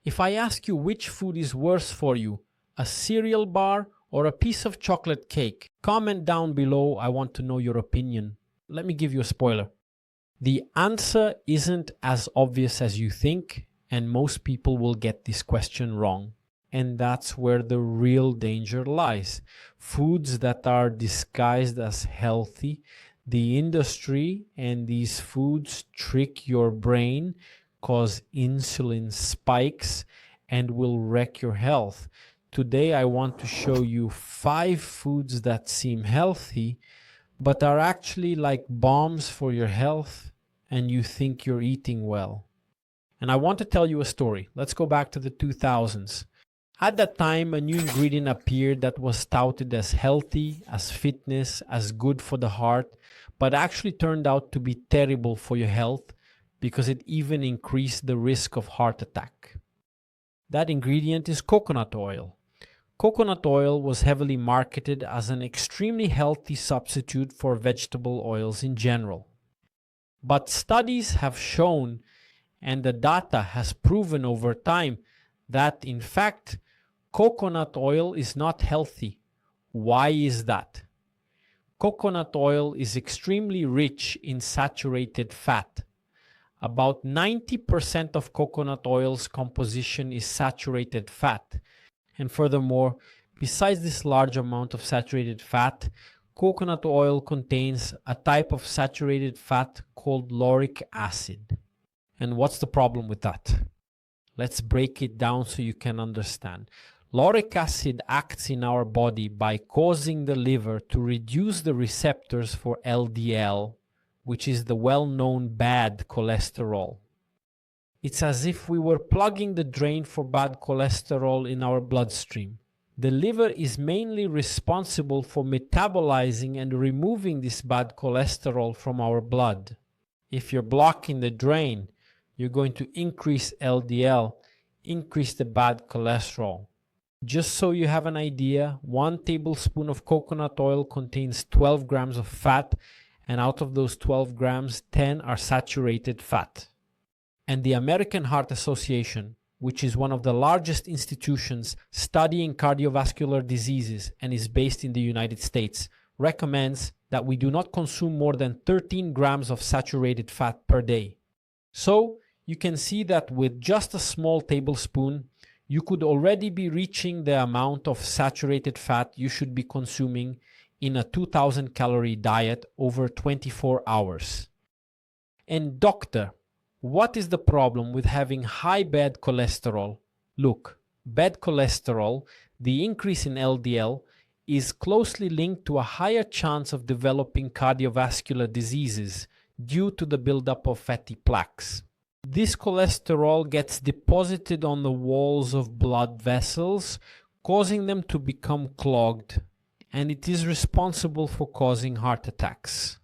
If I ask you which food is worse for you, a cereal bar or a piece of chocolate cake, comment down below. I want to know your opinion. Let me give you a spoiler. The answer isn't as obvious as you think, and most people will get this question wrong. And that's where the real danger lies. Foods that are disguised as healthy, the industry and these foods trick your brain, cause insulin spikes, and will wreck your health. Today I want to show you 5 foods that seem healthy, but are actually like bombs for your health, and you think you're eating well. And I want to tell you a story. Let's go back to the 2000s. At that time, a new ingredient appeared that was touted as healthy, as fitness, as good for the heart, but actually turned out to be terrible for your health because it even increased the risk of heart attack. That ingredient is coconut oil. Coconut oil was heavily marketed as an extremely healthy substitute for vegetable oils in general. But studies have shown, and the data has proven over time, that in fact, coconut oil is not healthy. Why is that? Coconut oil is extremely rich in saturated fat. About 90% of coconut oil's composition is saturated fat. And furthermore, besides this large amount of saturated fat, coconut oil contains a type of saturated fat called lauric acid. And what's the problem with that? Let's break it down so you can understand. Lauric acid acts in our body by causing the liver to reduce the receptors for LDL, which is the well-known bad cholesterol. It's as if we were plugging the drain for bad cholesterol in our bloodstream. The liver is mainly responsible for metabolizing and removing this bad cholesterol from our blood. If you're blocking the drain, you're going to increase LDL, increase the bad cholesterol. Just so you have an idea, 1 tablespoon of coconut oil contains 12 grams of fat, and out of those 12 grams, 10 are saturated fat. And the American Heart Association, which is one of the largest institutions studying cardiovascular diseases and is based in the United States, recommends that we do not consume more than 13 grams of saturated fat per day. So, you can see that with just a small tablespoon, you could already be reaching the amount of saturated fat you should be consuming in a 2000 calorie diet over 24 hours. And doctor, what is the problem with having high bad cholesterol? Look, bad cholesterol, the increase in LDL, is closely linked to a higher chance of developing cardiovascular diseases due to the buildup of fatty plaques. This cholesterol gets deposited on the walls of blood vessels, causing them to become clogged, and it is responsible for causing heart attacks.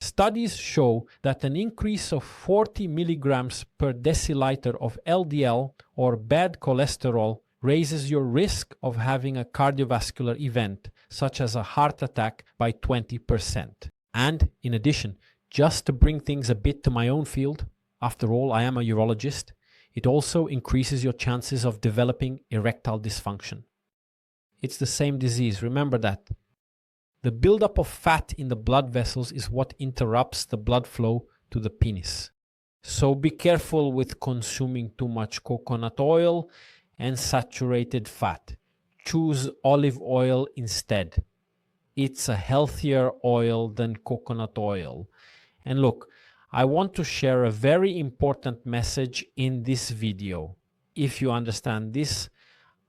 Studies show that an increase of 40 milligrams per deciliter of LDL or bad cholesterol raises your risk of having a cardiovascular event, such as a heart attack, by 20%. And in addition, just to bring things a bit to my own field, after all, I am a urologist, it also increases your chances of developing erectile dysfunction. It's the same disease, remember that. The buildup of fat in the blood vessels is what interrupts the blood flow to the penis. So be careful with consuming too much coconut oil and saturated fat. Choose olive oil instead. It's a healthier oil than coconut oil. And look, I want to share a very important message in this video. If you understand this,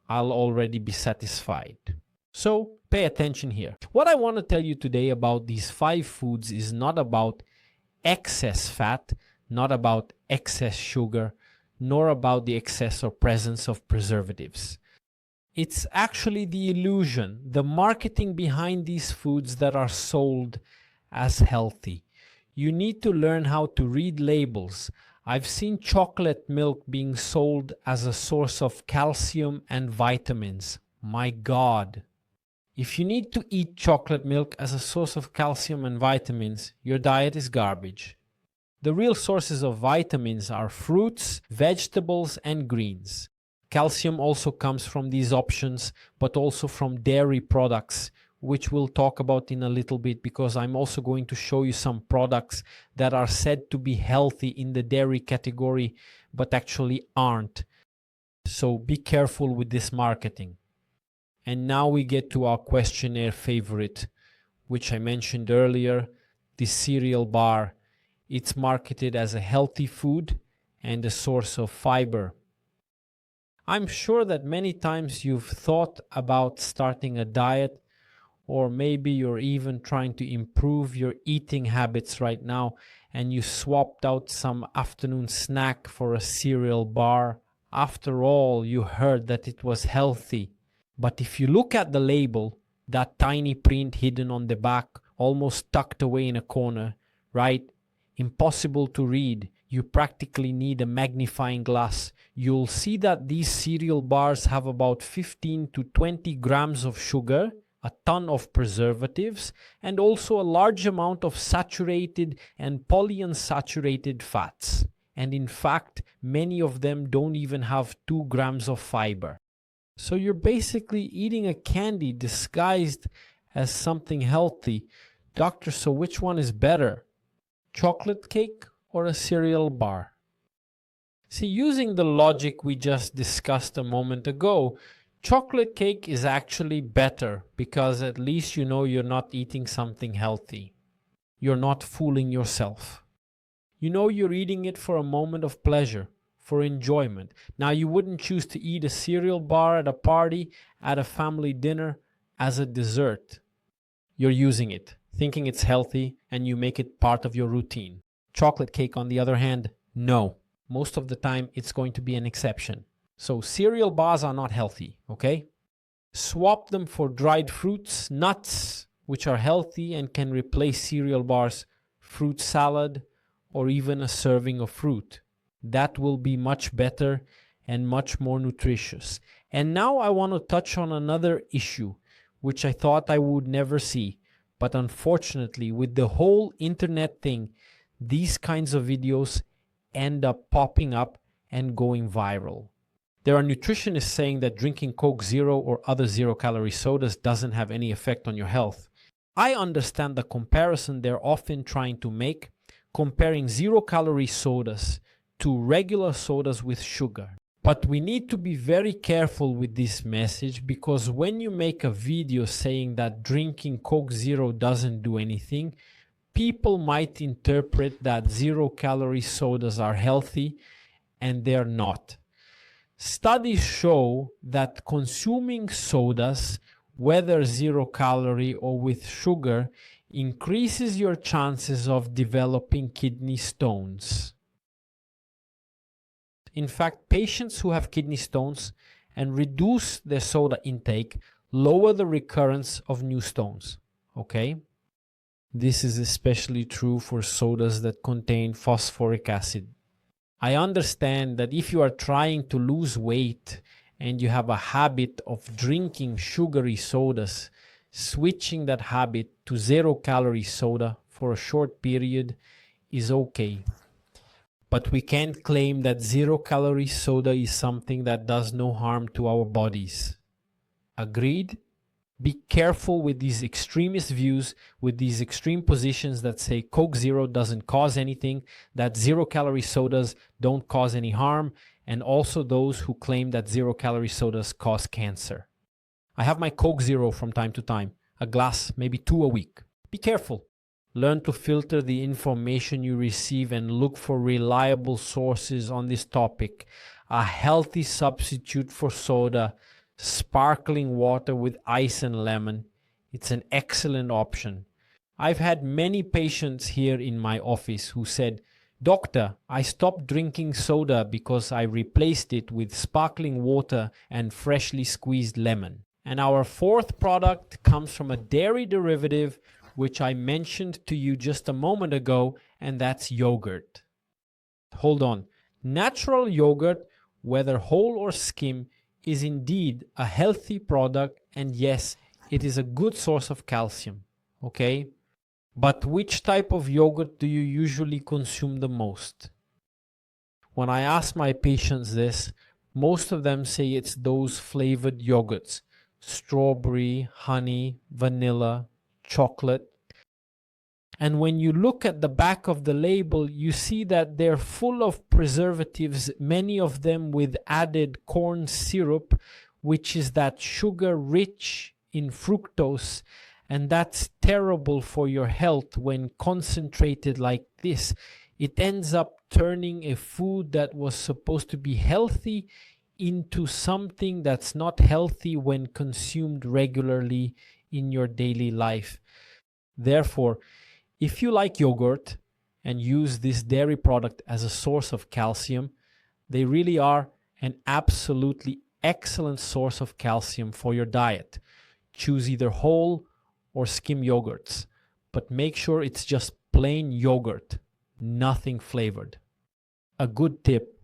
I'll already be satisfied. So pay attention here. What I want to tell you today about these 5 foods is not about excess fat, not about excess sugar, nor about the excess or presence of preservatives. It's actually the illusion, the marketing behind these foods that are sold as healthy. You need to learn how to read labels. I've seen chocolate milk being sold as a source of calcium and vitamins. My God. If you need to eat chocolate milk as a source of calcium and vitamins, your diet is garbage. The real sources of vitamins are fruits, vegetables, and greens. Calcium also comes from these options, but also from dairy products, which we'll talk about in a little bit, because I'm also going to show you some products that are said to be healthy in the dairy category, but actually aren't. So be careful with this marketing. And now we get to our questionnaire favorite, which I mentioned earlier, the cereal bar. It's marketed as a healthy food and a source of fiber. I'm sure that many times you've thought about starting a diet, or maybe you're even trying to improve your eating habits right now, and you swapped out some afternoon snack for a cereal bar. After all, you heard that it was healthy. But if you look at the label, that tiny print hidden on the back, almost tucked away in a corner, right? Impossible to read. You practically need a magnifying glass. You'll see that these cereal bars have about 15 to 20 grams of sugar, a ton of preservatives, and also a large amount of saturated and polyunsaturated fats. And in fact, many of them don't even have 2 grams of fiber. So you're basically eating a candy disguised as something healthy. Doctor, so which one is better? Chocolate cake or a cereal bar? See, using the logic we just discussed a moment ago, chocolate cake is actually better, because at least you know you're not eating something healthy. You're not fooling yourself. You know you're eating it for a moment of pleasure, for enjoyment. Now, you wouldn't choose to eat a cereal bar at a party, at a family dinner, as a dessert. You're using it, thinking it's healthy, and you make it part of your routine. Chocolate cake, on the other hand, no. Most of the time, it's going to be an exception. So cereal bars are not healthy, okay? Swap them for dried fruits, nuts, which are healthy and can replace cereal bars, fruit salad, or even a serving of fruit. That will be much better and much more nutritious. And now I want to touch on another issue, which I thought I would never see. But unfortunately, with the whole internet thing, these kinds of videos end up popping up and going viral. There are nutritionists saying that drinking Coke Zero or other zero-calorie sodas doesn't have any effect on your health. I understand the comparison they're often trying to make, comparing zero-calorie sodas to regular sodas with sugar. But we need to be very careful with this message, because when you make a video saying that drinking Coke Zero doesn't do anything, people might interpret that zero-calorie sodas are healthy, and they're not. Studies show that consuming sodas, whether zero-calorie or with sugar, increases your chances of developing kidney stones. In fact, patients who have kidney stones and reduce their soda intake lower the recurrence of new stones, okay? This is especially true for sodas that contain phosphoric acid. I understand that if you are trying to lose weight and you have a habit of drinking sugary sodas, switching that habit to zero-calorie soda for a short period is okay. But we can't claim that zero-calorie soda is something that does no harm to our bodies. Agreed? Be careful with these extremist views, with these extreme positions that say Coke Zero doesn't cause anything, that zero-calorie sodas don't cause any harm, and also those who claim that zero-calorie sodas cause cancer. I have my Coke Zero from time to time, a glass, maybe 2 a week. Be careful. Learn to filter the information you receive and look for reliable sources on this topic. A healthy substitute for soda, sparkling water with ice and lemon. It's an excellent option. I've had many patients here in my office who said, "Doctor, I stopped drinking soda because I replaced it with sparkling water and freshly squeezed lemon." And our fourth product comes from a dairy derivative, which I mentioned to you just a moment ago, and that's yogurt. Hold on. Natural yogurt, whether whole or skim, is indeed a healthy product, and yes, it is a good source of calcium, okay? But which type of yogurt do you usually consume the most? When I ask my patients this, most of them say it's those flavored yogurts: strawberry, honey, vanilla, chocolate. And when you look at the back of the label, you see that they're full of preservatives, many of them with added corn syrup, which is that sugar rich in fructose. And that's terrible for your health when concentrated like this. It ends up turning a food that was supposed to be healthy into something that's not healthy when consumed regularly in your daily life. Therefore, if you like yogurt and use this dairy product as a source of calcium, they really are an absolutely excellent source of calcium for your diet. Choose either whole or skim yogurts, but make sure it's just plain yogurt, nothing flavored. A good tip: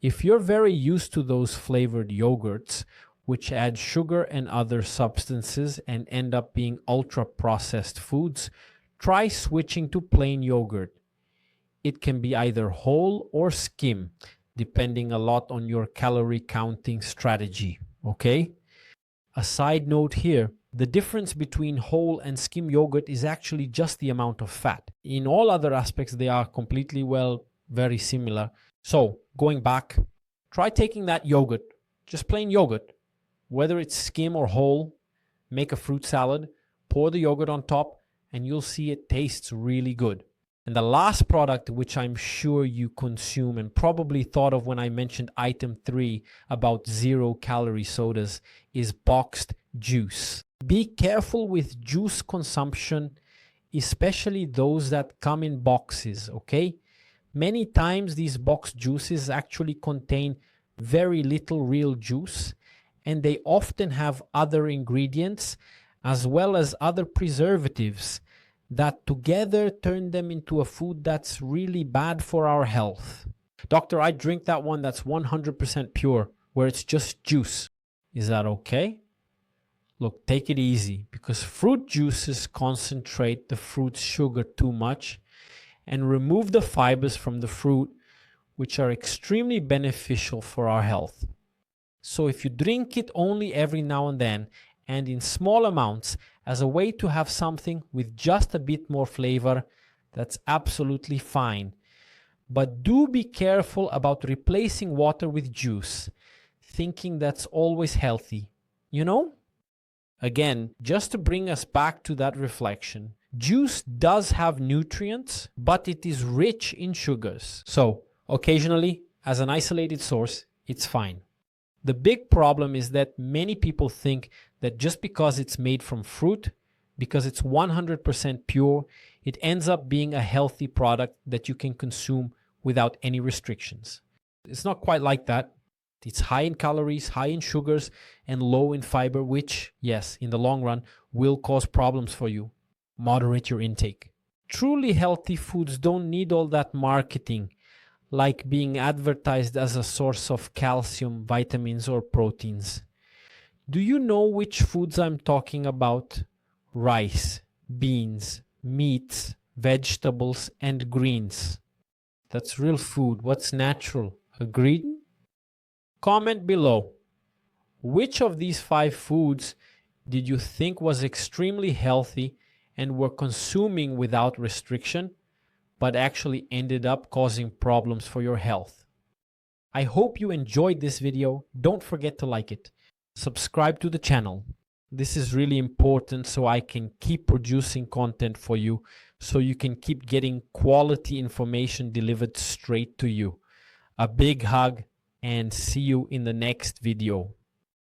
if you're very used to those flavored yogurts, which add sugar and other substances and end up being ultra-processed foods, try switching to plain yogurt. It can be either whole or skim, depending a lot on your calorie counting strategy, okay? A side note here, the difference between whole and skim yogurt is actually just the amount of fat. In all other aspects, they are completely, very similar. So, going back, try taking that yogurt, just plain yogurt, whether it's skim or whole, make a fruit salad, pour the yogurt on top, and you'll see it tastes really good. And the last product, which I'm sure you consume and probably thought of when I mentioned item 3 about zero-calorie sodas, is boxed juice. Be careful with juice consumption, especially those that come in boxes, okay? Many times these boxed juices actually contain very little real juice, and they often have other ingredients as well as other preservatives that together turn them into a food that's really bad for our health. Doctor, I drink that one that's 100% pure, where it's just juice. Is that okay? Look, take it easy, because fruit juices concentrate the fruit's sugar too much and remove the fibers from the fruit, which are extremely beneficial for our health. So if you drink it only every now and then and in small amounts as a way to have something with just a bit more flavor, that's absolutely fine. But do be careful about replacing water with juice, thinking that's always healthy. You know? Again, just to bring us back to that reflection, juice does have nutrients, but it is rich in sugars. So, occasionally, as an isolated source, it's fine. The big problem is that many people think that just because it's made from fruit, because it's 100% pure, it ends up being a healthy product that you can consume without any restrictions. It's not quite like that. It's high in calories, high in sugars, and low in fiber, which, yes, in the long run, will cause problems for you. Moderate your intake. Truly healthy foods don't need all that marketing, like being advertised as a source of calcium, vitamins, or proteins. Do you know which foods I'm talking about? Rice, beans, meats, vegetables, and greens. That's real food. What's natural? Agreed? Comment below. Which of these 5 foods did you think was extremely healthy and were consuming without restriction, but actually ended up causing problems for your health? I hope you enjoyed this video. Don't forget to like it. Subscribe to the channel. This is really important so I can keep producing content for you, so you can keep getting quality information delivered straight to you. A big hug and see you in the next video.